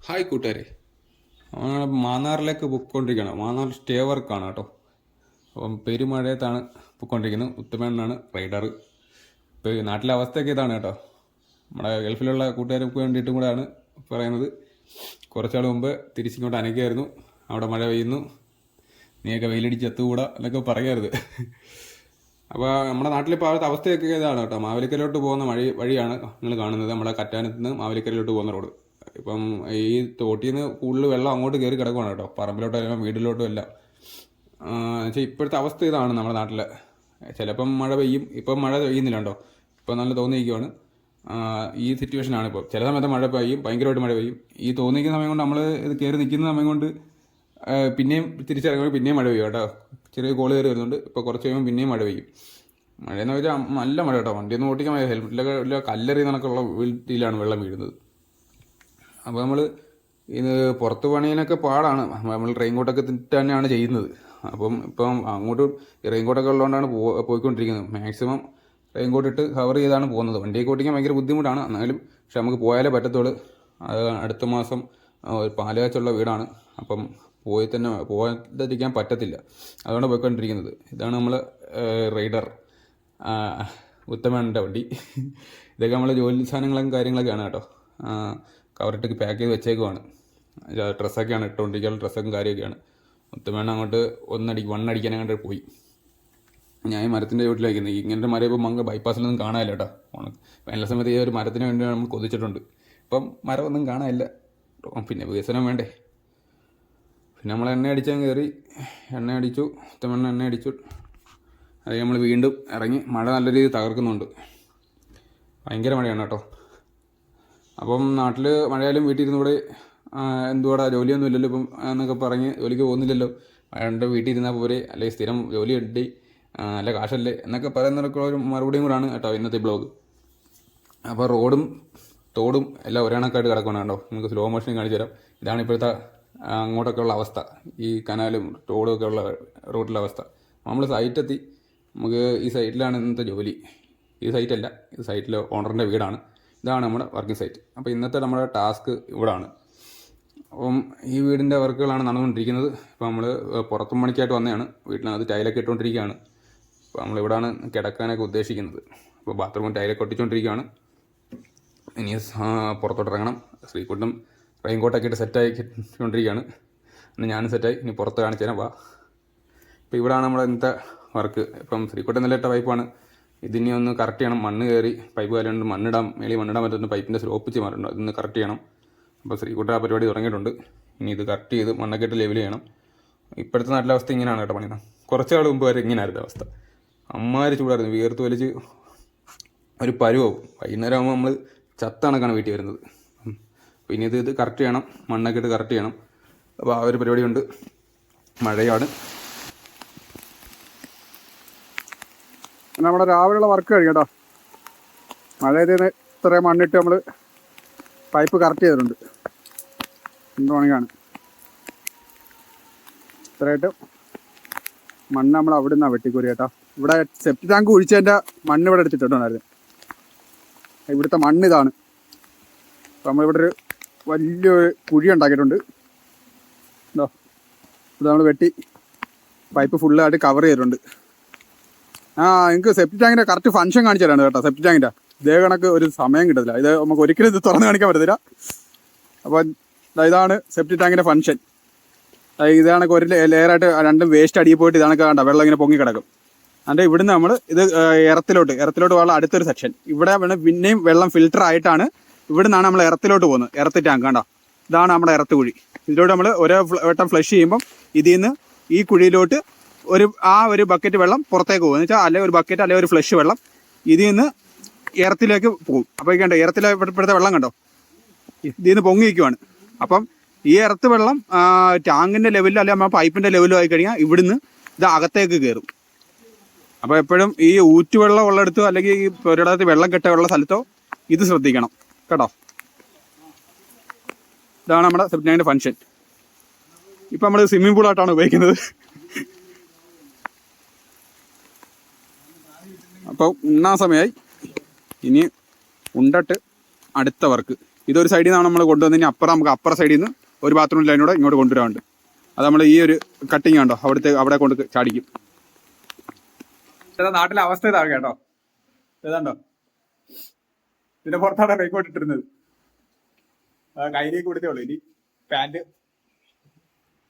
Hi കൂട്ടുകാരെ, മാന്നാറിലേക്ക് പൊയ്ക്കൊണ്ടിരിക്കുകയാണ്. Mannar stay വർക്കാണ് കേട്ടോ. അപ്പം പെരുമഴയത്താണ് പൊയ്ക്കൊണ്ടിരിക്കുന്നത്. ഉത്തമനാണ് റൈഡർ. ഇപ്പോൾ നാട്ടിലെ അവസ്ഥയൊക്കെ ഇതാണ് കേട്ടോ. നമ്മുടെ ഗൾഫിലുള്ള കൂട്ടുകാർക്ക് വേണ്ടിയിട്ടും കൂടെയാണ് പറയുന്നത്. കുറച്ചാൾ മുമ്പ് തിരിച്ചിങ്ങോട്ട് അനക്കുകയായിരുന്നു. അവിടെ മഴ പെയ്യുന്നു, നീയൊക്കെ വെയിലടിച്ച് എത്തുകൂടാ എന്നൊക്കെ പറയരുത്. അപ്പോൾ നമ്മുടെ നാട്ടിലിപ്പോൾ അവിടുത്തെ അവസ്ഥയൊക്കെ ഇതാണ് കേട്ടോ. മാവേലിക്കരയിലോട്ട് പോകുന്ന വഴിയാണ് നിങ്ങൾ കാണുന്നത്. നമ്മുടെ കറ്റാനത്ത് നിന്ന് മാവേലിക്കരയിലോട്ട് പോകുന്ന റോഡ്. ഇപ്പം ഈ തോട്ടിൽ നിന്ന് കൂടുതൽ വെള്ളം അങ്ങോട്ട് കയറി കിടക്കുവാണ് കേട്ടോ. പറമ്പിലോട്ടെല്ലാം വീട്ടിലോട്ടും എല്ലാം. വെച്ചാൽ ഇപ്പോഴത്തെ അവസ്ഥ ഇതാണ് നമ്മുടെ നാട്ടിൽ. ചിലപ്പം മഴ പെയ്യും, ഇപ്പം മഴ പെയ്യുന്നില്ല കേട്ടോ. ഇപ്പം നല്ല തോന്നിയിരിക്കുവാണ്. ഈ സിറ്റുവേഷനാണ് ഇപ്പോൾ. ചില സമയത്ത് മഴ പെയ്യും, ഭയങ്കരമായിട്ട് മഴ പെയ്യും. ഈ തോന്നിക്കുന്ന സമയം കൊണ്ട് നമ്മൾ ഇത് കയറി നിൽക്കുന്ന സമയം കൊണ്ട് പിന്നെയും തിരിച്ചിറങ്ങുമ്പോൾ പിന്നെയും മഴ പെയ്യും കേട്ടോ. ചെറിയ കോള് കയറി വരുന്നുണ്ട്. ഇപ്പോൾ കുറച്ച് കഴിയുമ്പോൾ പിന്നെയും മഴ പെയ്യും. മഴയെന്ന് വെച്ചാൽ നല്ല മഴ കേട്ടോ. വണ്ടിയൊന്നും ഓടിക്കാൻ വയ്യ. ഹെൽമെറ്റിലൊക്കെ വലിയ കല്ലെറിയ കണക്കുള്ള വീട്ടിലാണ് വെള്ളം വീഴുന്നത്. അപ്പോൾ നമ്മൾ ഇത് പുറത്ത് പണിയാനൊക്കെ പാടാണ്. നമ്മൾ റെയിൻ കോട്ടൊക്കെ ഇട്ട് തന്നെയാണ് ചെയ്യുന്നത്. ഇപ്പം അങ്ങോട്ട് റെയിൻ കോട്ടൊക്കെ ഉള്ളതുകൊണ്ടാണ് പോയിക്കൊണ്ടിരിക്കുന്നത്. മാക്സിമം റെയിൻ കോട്ട് ഇട്ട് കവർ ചെയ്താണ് പോകുന്നത്. വണ്ടിയൊക്കെ ഓടിക്കാൻ ഭയങ്കര ബുദ്ധിമുട്ടാണ്. എന്നാലും പക്ഷെ നമുക്ക് പോയാലേ പറ്റത്തുള്ളൂ. അത് അടുത്ത മാസം ഒരു പാലുകാച്ചുള്ള വീടാണ്. അപ്പം പോകാതിരിക്കാൻ പറ്റത്തില്ല. അതുകൊണ്ട് പോയിക്കൊണ്ടിരിക്കുന്നത്. ഇതാണ് നമ്മൾ റൈഡർ ഉത്തമൻ്റെ വണ്ടി. ഇതൊക്കെ നമ്മൾ ജോലി സാധനങ്ങളും കാര്യങ്ങളൊക്കെയാണ് കേട്ടോ. കവറിട്ടൊക്കെ പാക്ക് ചെയ്ത് വെച്ചേക്കുവാണ്. ഡ്രസ്സൊക്കെയാണ് ഇട്ടുകൊണ്ടിരിക്കുക. ഡ്രസ്സൊക്കെ കാര്യമൊക്കെയാണ്. മുത്തമ്മേണ്ണ അങ്ങോട്ട് വണ്ണടിക്കാനങ്ങോട്ട് പോയി. ഞാൻ ഈ മരത്തിൻ്റെ വീട്ടിലേക്കുന്നത്. ഇങ്ങനത്തെ മരം ഇപ്പോൾ ബൈപ്പാസിലൊന്നും കാണാനില്ല കേട്ടോ. വേനൽ സമയത്ത് ഈ ഒരു മരത്തിന് വേണ്ടി നമ്മൾ കൊതിച്ചിട്ടുണ്ട്. ഇപ്പം മരമൊന്നും കാണാനില്ല. പിന്നെ വികസനം വേണ്ടേ. പിന്നെ നമ്മൾ എണ്ണ അടിച്ചാൽ കയറി എണ്ണ അടിച്ചു. മുത്തമ്മേണ്ണ എണ്ണ അടിച്ചു. അത് നമ്മൾ വീണ്ടും ഇറങ്ങി. മഴ നല്ല രീതിയിൽ തകർക്കുന്നുണ്ട്. ഭയങ്കര മഴയാണ് കേട്ടോ. അപ്പം നാട്ടിൽ മഴയായാലും വീട്ടിലിരുന്ന് ഇവിടെ എന്തുവാടാ ജോലിയൊന്നും ഇല്ലല്ലോ ഇപ്പം എന്നൊക്കെ പറഞ്ഞ് ജോലിക്ക് പോകുന്നില്ലല്ലോ, മഴയുടെ വീട്ടിൽ ഇരുന്നാൽ പോരെ, അല്ലെങ്കിൽ സ്ഥിരം ജോലി ഇട്ടി നല്ല കാശല്ലേ എന്നൊക്കെ പറയുന്നതൊക്കെ ഒരു മറുപടിയും കൂടാണ് കേട്ടോ ഇന്നത്തെ ബ്ലോഗ്. അപ്പോൾ റോഡും തോടും എല്ലാം ഒരേ കണക്കായിട്ട് കിടക്കണം കേട്ടോ. നമുക്ക് സ്ലോ മോഷനിൽ കാണിച്ചു തരാം. ഇതാണ് ഇപ്പോഴത്തെ അങ്ങോട്ടൊക്കെ ഉള്ള അവസ്ഥ. ഈ കനാലും തോടും ഒക്കെ ഉള്ള റോഡിലെ അവസ്ഥ. നമ്മൾ സൈറ്റെത്തി. നമുക്ക് ഈ സൈറ്റിലാണ് ഇന്നത്തെ ജോലി. ഈ സൈറ്റല്ല, ഈ സൈറ്റിൽ ഓണറിൻ്റെ വീടാണ്. ഇതാണ് നമ്മുടെ വർക്കിംഗ് സൈറ്റ്. അപ്പോൾ ഇന്നത്തെ നമ്മുടെ ടാസ്ക് ഇവിടാണ്. അപ്പം ഈ വീടിൻ്റെ വർക്കുകളാണ് നടന്നുകൊണ്ടിരിക്കുന്നത്. ഇപ്പോൾ നമ്മൾ പുറത്തും പണിക്കായിട്ട് വന്നതാണ്. വീട്ടിനകത്ത് ടൈലൊക്കെ ഇട്ടുകൊണ്ടിരിക്കുകയാണ്. അപ്പോൾ നമ്മളിവിടാണ് കിടക്കാനൊക്കെ ഉദ്ദേശിക്കുന്നത്. അപ്പോൾ ബാത്റൂമിൽ ടൈലൊക്കെ ഒട്ടിച്ചുകൊണ്ടിരിക്കുകയാണ്. ഇനി പുറത്തോട്ട് ഇറങ്ങണം. ശ്രീകുട്ടും റെയിൻകോട്ടൊക്കെ ഇട്ട് സെറ്റായിക്കൊണ്ടിരിക്കുകയാണ്. ഇന്ന് ഞാനും സെറ്റായി. ഇനി പുറത്ത് കാണിച്ചു തരാം വാ. ഇപ്പോൾ ഇവിടാണ് നമ്മുടെ ഇന്നത്തെ വർക്ക്. ഇപ്പം ശ്രീകുട്ടൻ നല്ല ഇട്ട പൈപ്പാണ്. ഇതിനി ഒന്ന് കറക്റ്റ് ചെയ്യണം. മണ്ണ് കയറി പൈപ്പ് കാലുണ്ട്. മണ്ണിടാൻ പറ്റുന്ന പൈപ്പിൻ്റെ സ്ലോപ്പ് ചെയ്യാറുണ്ട്. അതൊന്ന് കറക്റ്റ് ചെയ്യണം. അപ്പോൾ ശ്രീകുട്ട ആ പരിപാടി തുടങ്ങിയിട്ടുണ്ട്. ഇനി ഇത് കറക്റ്റ് ചെയ്ത് മണ്ണൊക്കെ ഇട്ട് ലെവൽ ചെയ്യണം. ഇപ്പോഴത്തെ നാട്ടിലെ അവസ്ഥ ഇങ്ങനെയാണ് കേട്ടോ. പണിയുന്നത് കുറച്ച് നാൾ മുമ്പ് വരെ ഇങ്ങനെയായിരുന്നു അവസ്ഥ. അമ്മാര് ചൂടായിരുന്നു. വിയർത്ത് വലിച്ച് ഒരു പരുവാവും. വൈകുന്നേരം ആകുമ്പോൾ നമ്മൾ ചത്ത കണക്കാണ് വീട്ടിൽ വരുന്നത്. പിന്നെ ഇത് കറക്റ്റ് ചെയ്യണം. മണ്ണൊക്കെ ഇട്ട് കറക്റ്റ് ചെയ്യണം. അപ്പോൾ ആ ഒരു പരിപാടിയുണ്ട്. മഴയാണ്. നമ്മുടെ രാവിലെയുള്ള വർക്ക് കഴിഞ്ഞു കേട്ടോ. മഴയിൽ ഇത്രയും മണ്ണിട്ട് നമ്മൾ പൈപ്പ് കറക്റ്റ് ചെയ്തിട്ടുണ്ട്. എന്ത് പണിയാണ് ഇത്രയായിട്ട് മണ്ണ് നമ്മൾ അവിടെ നിന്നാണ് വെട്ടിക്കൂരി കേട്ടോ. ഇവിടെ സെപ്റ്റി ടാങ്ക് കുഴിച്ചതിൻ്റെ മണ്ണ് ഇവിടെ എടുത്തിട്ടുണ്ടായിരുന്നു. ഇവിടുത്തെ മണ്ണ് ഇതാണ്. അപ്പോൾ നമ്മളിവിടെ ഒരു വലിയൊരു കുഴി ഉണ്ടാക്കിയിട്ടുണ്ട്. എന്തോ ഇത് നമ്മൾ വെട്ടി പൈപ്പ് ഫുള്ളായിട്ട് കവർ ചെയ്തിട്ടുണ്ട്. നിങ്ങൾക്ക് സെപ്റ്റി ടാങ്കിൻ്റെ കറക്റ്റ് ഫംഗ്ഷൻ കാണിച്ചു തരാണ് കേട്ടോ. സെപ്റ്റി ടാങ്കിൻ്റെ ഇതേ കണക്ക് ഒരു സമയം കിട്ടത്തില്ല. ഇത് നമുക്ക് ഒരിക്കലും ഇത് തുറന്ന് കാണിക്കാൻ പറ്റത്തില്ല. അപ്പോൾ ഇതാണ് സെപ്റ്റി ടാങ്കിൻ്റെ ഫംഗ്ഷൻ. ഇത് കണക്ക് ഒരു ലെയറായിട്ട് രണ്ടും വേസ്റ്റ് അടിയിൽ പോയിട്ട് ഇതാണ് കണ്ട വെള്ളം ഇങ്ങനെ പൊങ്ങി കിടക്കും. എന്നിട്ട് ഇവിടുന്ന് നമ്മൾ ഇത് എറത്തിലോട്ട് വെള്ളം അടുത്തൊരു സെക്ഷൻ. ഇവിടെ പിന്നെയും വെള്ളം ഫിൽറ്റർ ആയിട്ടാണ് ഇവിടുന്നാണ് നമ്മൾ എറത്തിലോട്ട് പോകുന്നത്. എറത്ത് ടാങ്ക് കണ്ടോ. ഇതാണ് നമ്മുടെ എറത്ത് കുഴി. ഇതിലോട്ട് നമ്മൾ ഓരോ വട്ടം ഫ്ലഷ് ചെയ്യുമ്പം ഇതിൽ നിന്ന് ഈ കുഴിയിലോട്ട് ഒരു ബക്കറ്റ് വെള്ളം പുറത്തേക്ക് പോകും. എന്ന് വെച്ചാൽ അല്ലെങ്കിൽ ഒരു ബക്കറ്റ് അല്ലെങ്കിൽ ഒരു ഫ്ലഷ് വെള്ളം ഇതിൽ നിന്ന് എർത്തിലേക്ക് പോകും. അപ്പോൾ ഈ കണ്ടോ എർത്തിലെ ഇപ്പോഴത്തെ വെള്ളം കണ്ടോ ഇതിൽ നിന്ന് പൊങ്ങിയിരിക്കുവാണ്. അപ്പം ഈ എർത്ത് വെള്ളം ടാങ്കിൻ്റെ ലെവലിലോ അല്ലെങ്കിൽ പൈപ്പിൻ്റെ ലെവലിലോ ആയി കഴിഞ്ഞാൽ ഇവിടുന്ന് ഇത് അകത്തേക്ക് കയറും. അപ്പോൾ എപ്പോഴും ഈ ഊറ്റുവെള്ളം ഉള്ളിടത്തോ അല്ലെങ്കിൽ ഈ ഒരിടത്ത് വെള്ളം കെട്ടുള്ള സ്ഥലത്തോ ഇത് ശ്രദ്ധിക്കണം കേട്ടോ. ഇതാണ് നമ്മുടെ സെപ്റ്റി ടാങ്കിൻ്റെ ഫംഗ്ഷൻ. ഇപ്പം നമ്മൾ സ്വിമ്മിംഗ് പൂളായിട്ടാണ് ഉപയോഗിക്കുന്നത്. അപ്പോൾ ഉണ്ണാൻ സമയമായി. ഇനി ഉണ്ടിട്ട് അടുത്ത വർക്ക് ഇതൊരു സൈഡിൽ നിന്നാണ് നമ്മൾ കൊണ്ടുവന്നതിന് അപ്പുറം നമുക്ക് അപ്പുറ സൈഡിൽ നിന്ന് ഒരു ബാത്റൂം ലൈനൂടെ ഇങ്ങോട്ട് കൊണ്ടുവരാറുണ്ട്. അത് നമ്മൾ ഈ ഒരു കട്ടിങ് ഉണ്ടോ അവിടെ കൊണ്ട് ചാടിക്കും. ഇതാ നാട്ടിലെ അവസ്ഥ ഇതാണ് കേട്ടോ. ഏതാണ്ടോ ഇതിന്റെ പുറത്താണ് റെയിൻകോട്ട് ഇട്ടിരുന്നത്. കയ്യിലേക്ക് കൊടുത്തേ ഉള്ളൂ. ഇനി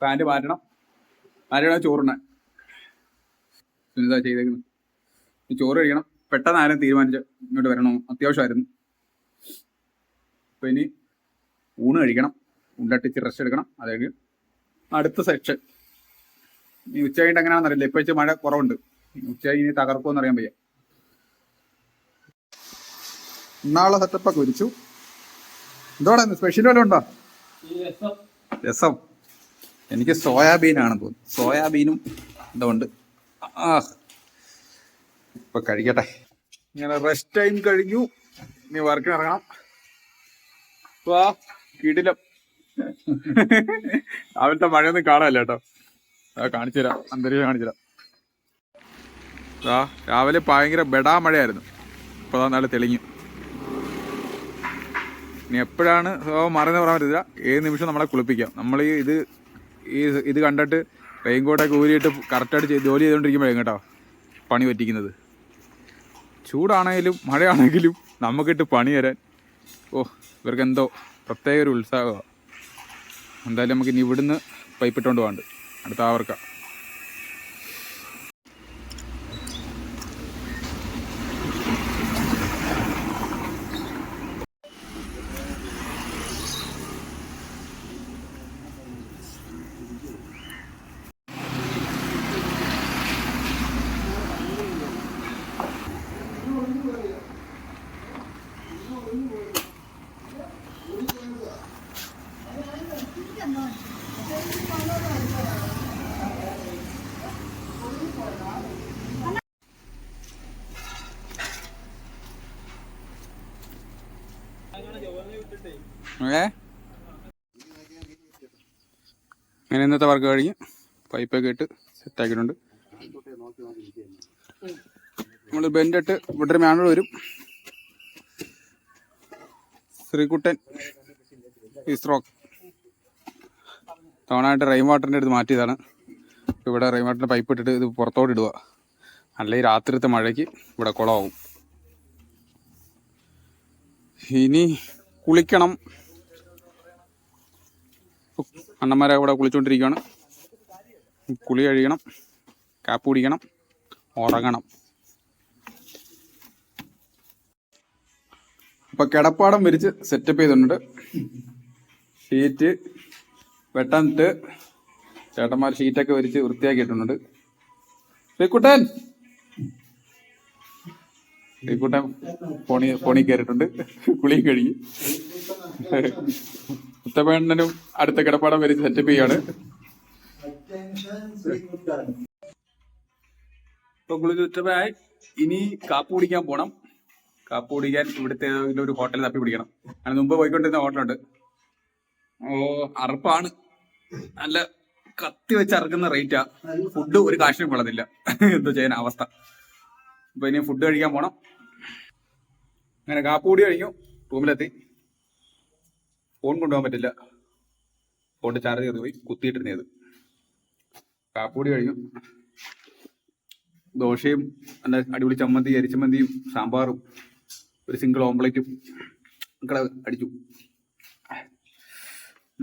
പാൻറ് മാറ്റണം ചോറുണ്ണാൻ. എന്താ ചെയ്തേക്കുന്നത്? ചോറ് കഴിക്കണം. പെട്ടെന്ന് ആരും തീരുമാനിച്ച് ഇങ്ങോട്ട് വരണം, അത്യാവശ്യമായിരുന്നു. അപ്പോൾ ഇനി ഊണ് കഴിക്കണം, ഉണ്ടട്ടിച്ച് റെസ്റ്റ് എടുക്കണം. അത് കഴിഞ്ഞ് അടുത്ത സെക്ഷൻ. ഇനി ഉച്ച കഴിഞ്ഞിട്ട് എങ്ങനെയാണെന്ന് അറിയില്ല. ഇപ്പോഴത്തെ മഴ കുറവുണ്ട്. ഉച്ച കഴിഞ്ഞ് തകർക്കുമെന്ന് അറിയാൻ വയ്യ. ഇന്നാളെ സെറ്റപ്പൊക്കെ വിരിച്ചു. എന്തോടാ സ്പെഷ്യൽ വല്ലതും ഉണ്ടോ? രസം. എനിക്ക് സോയാബീനാണെന്ന് തോന്നുന്നു. സോയാബീനും ഇതുണ്ട്. ഇപ്പൊ കഴിക്കട്ടെ. ഇങ്ങനെ റെസ്റ്റ് ടൈം കഴിഞ്ഞു. ഇനി വർക്കിന് ഇറങ്ങണം. കിടിലം. രാവിലത്തെ മഴയൊന്നും കാണാല്ല കേട്ടോ. കാണിച്ചു തരാം, അന്തരീക്ഷം കാണിച്ചു തരാം. രാവിലെ ഭയങ്കര ബെടാ മഴയായിരുന്നു. ഇപ്പൊ നല്ല തെളിഞ്ഞു. ഇനി എപ്പോഴാണ് മറന്ന് പറയാൻ പറ്റില്ല. ഏത് നിമിഷം നമ്മളെ കുളിപ്പിക്കാം. നമ്മൾ ഇത് കണ്ടിട്ട് റെയിൻകോട്ടൊക്കെ ഊരിയിട്ട് കറക്റ്റായിട്ട് ജോലി ചെയ്തുകൊണ്ടിരിക്കുമ്പോഴേ കേട്ടോ പണി പറ്റിക്കുന്നത്. ചൂടാണെങ്കിലും മഴയാണെങ്കിലും നമുക്കിട്ട് പണി തരാൻ ഇവർക്ക് എന്തോ പ്രത്യേക ഒരു ഉത്സാഹമാണ്. എന്തായാലും നമുക്ക് ഇനി ഇവിടുന്ന് പൈപ്പിട്ടുകൊണ്ട് പോകാണ്ട് അടുത്ത ആവർക്കാം. അങ്ങനെ ഇന്നത്തെ വർക്ക് കഴിഞ്ഞ് പൈപ്പൊക്കെ ഇട്ട് സെറ്റാക്കിയിട്ടുണ്ട്. നമ്മൾ ബെൻഡിട്ട് ഇവിടെ ഒരു മാനുവൽ വരും. ശ്രീകുട്ടൻ ഇസ്രോക്ക് തവണയായിട്ട് റെയിൻ വാട്ടറിൻ്റെ അടുത്ത് മാറ്റിയതാണ്. ഇവിടെ റെയിൻ വാട്ടറിൻ്റെ പൈപ്പ് ഇട്ടിട്ട് ഇത് പുറത്തോട്ട് ഇടുക. അല്ലെങ്കിൽ രാത്രിത്തെ മഴയ്ക്ക് ഇവിടെ കുളമാവും. ഇനി കുളിക്കണം. അണ്ണന്മാരെ അവിടെ കുളിച്ചുകൊണ്ടിരിക്കുകയാണ്. കുളി കഴിയണം, കാപ്പ് കുടിക്കണം, ഉറങ്ങണം. അപ്പം കിടപ്പാടം വിരിച്ച് സെറ്റപ്പ് ചെയ്തിട്ടുണ്ട്. ഷീറ്റ് വെട്ടന്നിട്ട് ചേട്ടന്മാർ ഷീറ്റൊക്കെ വിരിച്ച് വൃത്തിയാക്കിയിട്ടുണ്ട്. ശ്രീക്കുട്ടൻ ഫോണി കയറിയിട്ടുണ്ട്. കുളിയും കഴുകി. മുത്തപ്പേണ്ണനും അടുത്ത കിടപ്പാടം വരിച്ച് സെറ്റപ്പ് ചെയ്യാണ്. ഇപ്പൊ കുളിച്ച് ഉച്ചപ്പായി. ഇനി കാപ്പ് കുടിക്കാൻ പോണം. കാപ്പ് കുടിക്കാൻ ഇവിടുത്തെ ഒരു ഹോട്ടൽ തപ്പി പിടിക്കണം. അതിന് മുമ്പ് പോയിക്കൊണ്ടിരുന്ന ഹോട്ടലുണ്ട്. അറപ്പാണ്. നല്ല കത്തി വെച്ച് അറക്കുന്ന റേറ്റാ. ഫുഡ് ഒരു കാശിനും കൊള്ളത്തില്ല. എന്തോ ചെയ്യാൻ അവസ്ഥ. അപ്പൊ ഇനി ഫുഡ് കഴിക്കാൻ പോണം. അങ്ങനെ കാപ്പുകൂടി കഴിഞ്ഞു. റൂമിലെത്തി. ഫോൺ കൊണ്ടുപോകാൻ പറ്റില്ല. ഫോണിന്റെ ചാർജ് ചെയ്ത് പോയി കുത്തിയിട്ടിരുന്നത്. കാപ്പുകൂടി കഴിഞ്ഞു. ദോശയും നല്ല അടിപൊളി ചമ്മന്തി, അരിച്ചമ്മന്തിയും സാമ്പാറും ഒരു സിംഗിൾ ഓംപ്ലേറ്റും ഒക്കെ അടിച്ചു.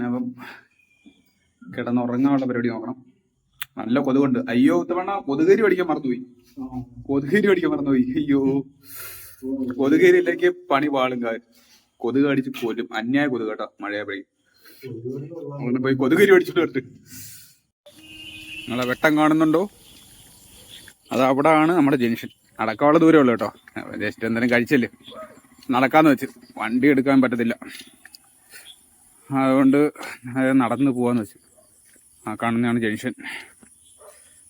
അപ്പം കിടന്നുറങ്ങാനുള്ള പരിപാടി നോക്കണം. നല്ല കൊതുകുണ്ട്. അയ്യോ തവണ കൊതുകേരി പഠിക്കാൻ മറന്നുപോയി. അയ്യോ കൊതുകേരിയിലേക്ക് പണി പാളും. കൊതുക് അടിച്ച് കൊല്ലും. അന്യായ കൊതുക് കേട്ടോ. മഴയായി അങ്ങനെ പോയി കൊതുകേരി അടിച്ചിട്ട് വരട്ട്. നിങ്ങളെ വെട്ടം കാണുന്നുണ്ടോ? അത് അവിടെ ആണ് നമ്മുടെ ജംഗ്ഷൻ. നടക്കാനുള്ള ദൂരമേ ഉള്ളൂ കേട്ടോ. ജസ്റ്റ് എന്തെങ്കിലും കഴിച്ചല്ലേ നടക്കാന്ന് വെച്ച്. വണ്ടി എടുക്കാൻ പറ്റത്തില്ല. അതുകൊണ്ട് നടന്ന് പോവാന്ന് വെച്ച്. ആ കാണുന്നതാണ് ജംഗ്ഷൻ.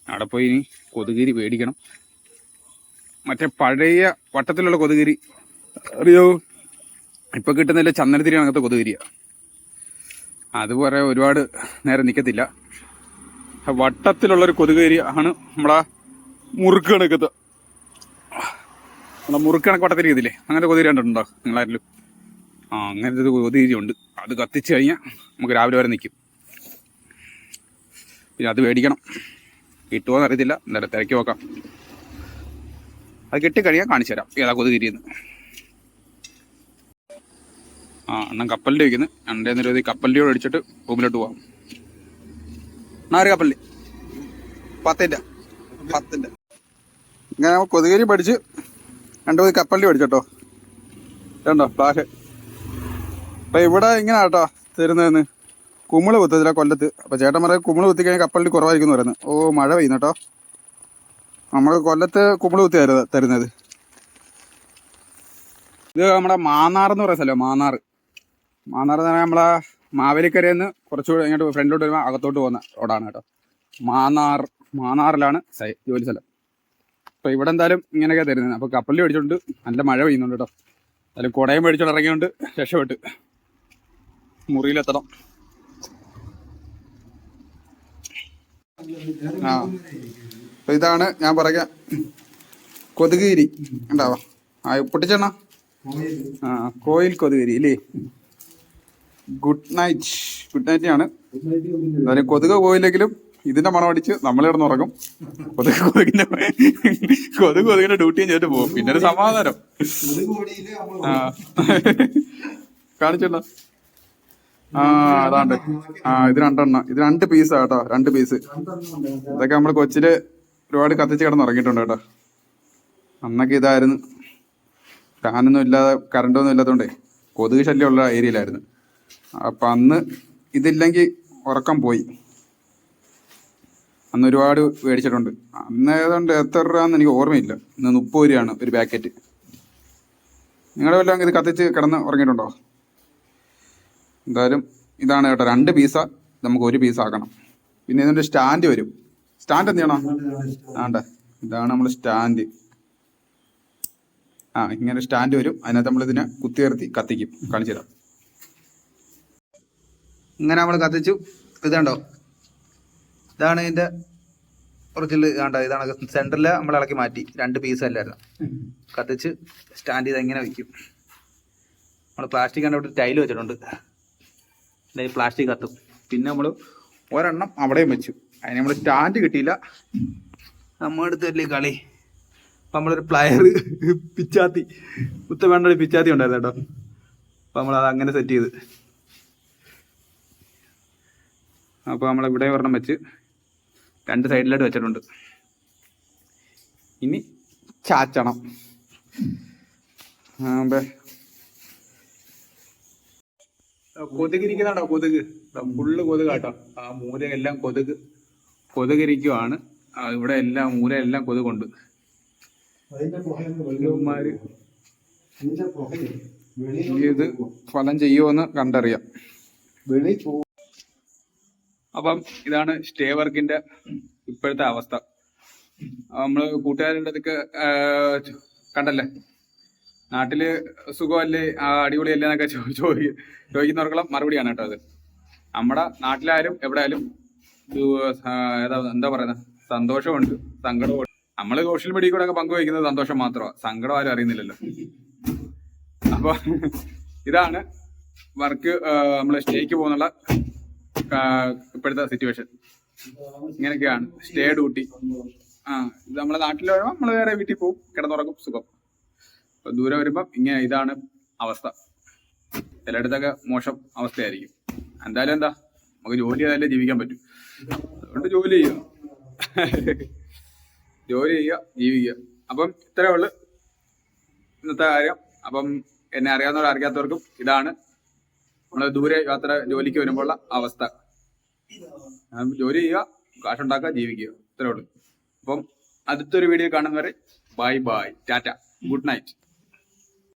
അവിടെ പോയി ഇനി കൊതുകിരി മേടിക്കണം. മറ്റേ പഴയ വട്ടത്തിലുള്ള കൊതുകിരി അറിയോ? ഇപ്പൊ കിട്ടുന്നില്ല. ചന്ദനത്തിരി അങ്ങനത്തെ കൊതുകിരിയ. അതുപോലെ ഒരുപാട് നേരം നിൽക്കത്തില്ല. വട്ടത്തിലുള്ളൊരു കൊതുകിരി ആണ് നമ്മളാ മുറുക്ക് കണക്കത്ത്. നമ്മളെ മുറുക്ക് കണക്ക് വട്ടത്തിരിക്കത്തില്ലേ? അങ്ങനെ കൊതുകിരി കണ്ടിട്ടുണ്ടോ നിങ്ങളാരിലും? അങ്ങനത്തെ ഒരു കൊതുക് ഉണ്ട്. അത് കത്തിച്ച് കഴിഞ്ഞാൽ നമുക്ക് രാവിലെ വരെ നിൽക്കും. പിന്നെ അത് മേടിക്കണം. കിട്ടുമോ എന്ന് അറിയത്തില്ല, എന്തായാലും തിരക്കി നോക്കാം. അത് കിട്ടിക്കഴിഞ്ഞാൽ കാണിച്ചു തരാം ഏതാ കൊതുക് ഇരിയെന്ന്. അണ്ണൻ കപ്പലിൻ്റെ വയ്ക്കുന്നത്. എൻ്റെ നിരവധി കപ്പലിൻ്റെയോട് അടിച്ചിട്ട് റൂമിലോട്ട് പോവാം. ഒരു കപ്പലിൻ്റെ 10 ഇങ്ങനെ കൊതുകേരി പഠിച്ച് 2 കപ്പലിൻ്റെ പഠിച്ചോട്ടോ. കണ്ടോ ഫ്ലാഷ്. അപ്പം ഇവിടെ ഇങ്ങനെ കേട്ടോ തരുന്നതെന്ന്. കുമ്മിള് കുത്തത്തില്ല കൊല്ലത്ത്. അപ്പോൾ ചേട്ടൻ പറയാം കുമ്മിള് കുത്തിക്കഴിഞ്ഞാൽ കപ്പലിൽ കുറവായിരിക്കും എന്ന് പറയുന്നത്. ഓ മഴ പെയ്യുന്നു കേട്ടോ. നമ്മൾ കൊല്ലത്ത് കുമ്മിള് കുത്തിയായിരുന്നു തരുന്നത്. ഇത് നമ്മുടെ മാന്നാർ എന്ന് പറയുന്ന സ്ഥലം. മാന്നാർ എന്ന് പറഞ്ഞാൽ നമ്മളെ മാവേലിക്കരയിൽ നിന്ന് കുറച്ചുകൂടെ ഇങ്ങോട്ട് ഫ്രണ്ടിലോട്ട് വരുമ്പോൾ അകത്തോട്ട് പോകുന്ന റോഡാണ് കേട്ടോ. മാന്നാറിലാണ് ജോലി സ്ഥലം. അപ്പോൾ ഇവിടെ എന്തായാലും ഇങ്ങനെയൊക്കെ തരുന്നത്. അപ്പോൾ കപ്പലിൽ മേടിച്ചോണ്ട് നല്ല മഴ പെയ്യുന്നുണ്ട് കേട്ടോ. അതിൽ കുടയും മേടിച്ചോണ്ട് ഇറങ്ങിയോണ്ട് രക്ഷപ്പെട്ട് മുറിയിലെത്തണം. അപ്പോൾ ഇതാണ് ഞാൻ പറയാം കൊതുകുതിരി ഉണ്ടാവാം. പൊട്ടിച്ചെണ്ണ കോയിൽ കൊതുകുതിരി ഇല്ലേ. ഗുഡ് നൈറ്റ് ആണ്. എന്തായാലും കൊതുക് പോയില്ലെങ്കിലും ഇതിന്റെ മണം അടിച്ച് നമ്മൾ കിടന്നുറങ്ങും. കൊതുകിന്റെ ഡ്യൂട്ടിയും ചെയ്തിട്ട് പോകും. പിന്നെ ഒരു സമാധാനം. കാണിച്ചോ. അതാണ്ട് ഇത് 2 ഇത് 2 പീസാ കേട്ടോ. 2 പീസ്. ഇതൊക്കെ നമ്മൾ കൊച്ചില് ഒരുപാട് കത്തിച്ച് കിടന്നുറങ്ങിയിട്ടുണ്ട് കേട്ടോ. അന്നൊക്കെ ഇതായിരുന്നു. ഫാനൊന്നും ഇല്ലാതെ കറണ്ടൊന്നും ഇല്ലാത്തതുകൊണ്ടേ കൊതുക് ശല്യമുള്ള ഏരിയയിലായിരുന്നു. അപ്പം അന്ന് ഇതില്ലെങ്കിൽ ഉറക്കം പോയി. അന്ന് ഒരുപാട് മേടിച്ചിട്ടുണ്ട്. അന്ന് ഏതാണ്ട് എത്ര രൂപയെന്ന് എനിക്ക് ഓർമ്മയില്ല. ഇന്ന് 30 രൂപയാണ് ഒരു പാക്കറ്റ്. നിങ്ങളുടെ വല്ലതും ഇത് കത്തിച്ച് കിടന്ന് ഉറങ്ങിയിട്ടുണ്ടോ? എന്തായാലും ഇതാണ് കേട്ടോ 2 പീസാ. നമുക്ക് 1 പീസ് ആക്കണം. പിന്നെ ഇതിൻ്റെ സ്റ്റാൻഡ് വരും. സ്റ്റാൻഡ് എന്ത് ചെയ്യണം? ഇതാണ് നമ്മൾ സ്റ്റാൻഡ്. ഇങ്ങനെ സ്റ്റാൻഡ് വരും. അതിനകത്ത് നമ്മളിതിനെ കുത്തിയിർത്തി കത്തിക്കും. കാണിച്ചു തരാം. ഇങ്ങനെ നമ്മൾ കത്തിച്ചു. ഇതുണ്ടോ, ഇതാണ് ഇതിൻ്റെ ഒറിജിനൽ. ഇതാണ് സെൻറ്ററിൽ നമ്മൾ ഇളക്കി മാറ്റി. 2 പീസ് അല്ലായിരുന്നു. കത്തിച്ച് സ്റ്റാൻഡ് ചെയ്ത് എങ്ങനെ വയ്ക്കും. നമ്മൾ പ്ലാസ്റ്റിക് കണ്ട ഇവിടെ ടൈല് വെച്ചിട്ടുണ്ട്. പ്ലാസ്റ്റിക് കത്തും. പിന്നെ നമ്മൾ ഒരെണ്ണം അവിടെയും വെച്ചു. അതിന് നമ്മൾ സ്റ്റാൻഡ് കിട്ടിയില്ല. നമ്മുടെ അടുത്തല്ലേ കളി. അപ്പം നമ്മളൊരു പ്ലയർ പിച്ചാത്തി വേണ്ട ഒരു പിച്ചാത്തി ഉണ്ടായിരുന്നു കേട്ടോ. അപ്പം നമ്മളത് അങ്ങനെ സെറ്റ് ചെയ്ത്. അപ്പോൾ നമ്മളിവിടെ ഒരെണ്ണം വെച്ച് 2 സൈഡിലായിട്ട് വെച്ചിട്ടുണ്ട്. ഇനി ചാച്ചണം. കൊതുകിരിക്കുന്നുണ്ടോ? കൊതുക് ഫുള്ള് കൊതുക് കേട്ടോ. ആ മൂലയെല്ലാം കൊതുകിരിക്കുവാണ്. ഇവിടെ എല്ലാം മൂലയെല്ലാം കൊതുകുണ്ട്. ഇത് ഫലം ചെയ്യുമോന്ന് കണ്ടറിയാം. അപ്പം ഇതാണ് സ്റ്റേ വർക്കിന്റെ ഇപ്പോഴത്തെ അവസ്ഥ. നമ്മള് കൂട്ടുകാരുടെ അടുത്തൊക്കെ കണ്ടല്ലേ, നാട്ടില് സുഖമല്ലേ, അടിപൊളിയല്ലേ എന്നൊക്കെ ചോദിക്കുന്നവർക്കുള്ള മറുപടിയാണ് കേട്ടോ അത്. നമ്മുടെ നാട്ടിലായാലും എവിടെ ആയാലും എന്താ പറയുന്നത്, സന്തോഷമുണ്ട്, സങ്കടമുണ്ട്. നമ്മള് സോഷ്യൽ മീഡിയ കൂടെ ഒക്കെ പങ്കുവയ്ക്കുന്നത് സന്തോഷം മാത്രമാണ്, സങ്കടം ആരും അറിയുന്നില്ലല്ലോ. അപ്പൊ ഇതാണ് വർക്ക്, നമ്മള് സ്റ്റേക്ക് പോകുന്നുള്ള ഇപ്പോഴത്തെ സിറ്റുവേഷൻ. ഇങ്ങനെയൊക്കെയാണ് സ്റ്റേ ഡ്യൂട്ടി. ഇത് നമ്മളെ നാട്ടിൽ വരുമ്പോൾ നമ്മൾ വേറെ വീട്ടിൽ പോകും, കിടന്നുറങ്ങും, സുഖം. അപ്പൊ ദൂരെ വരുമ്പം ഇതാണ് അവസ്ഥ. ചിലയിടത്തൊക്കെ മോശം അവസ്ഥയായിരിക്കും. എന്തായാലും എന്താ, നമുക്ക് ജോലി ചെയ്താലേ ജീവിക്കാൻ പറ്റും. അതുകൊണ്ട് ജോലി ചെയ്യുക, ജീവിക്കുക. അപ്പം ഇത്രയേ ഉള്ളു ഇന്നത്തെ കാര്യം. അപ്പം എന്നെ അറിയാവുന്നവർ അറിയാത്തവർക്കും ഇതാണ് നമ്മള് ദൂരെ യാത്ര ജോലിക്ക് വരുമ്പോഴുള്ള അവസ്ഥ. ജോലി ചെയ്യുക, കാശുണ്ടാക്കുക, ജീവിക്കുക, ഇത്രേ ഉള്ളൂ. അപ്പം അടുത്തൊരു വീഡിയോ കാണുന്നവരെ bye bye, Tata, good night.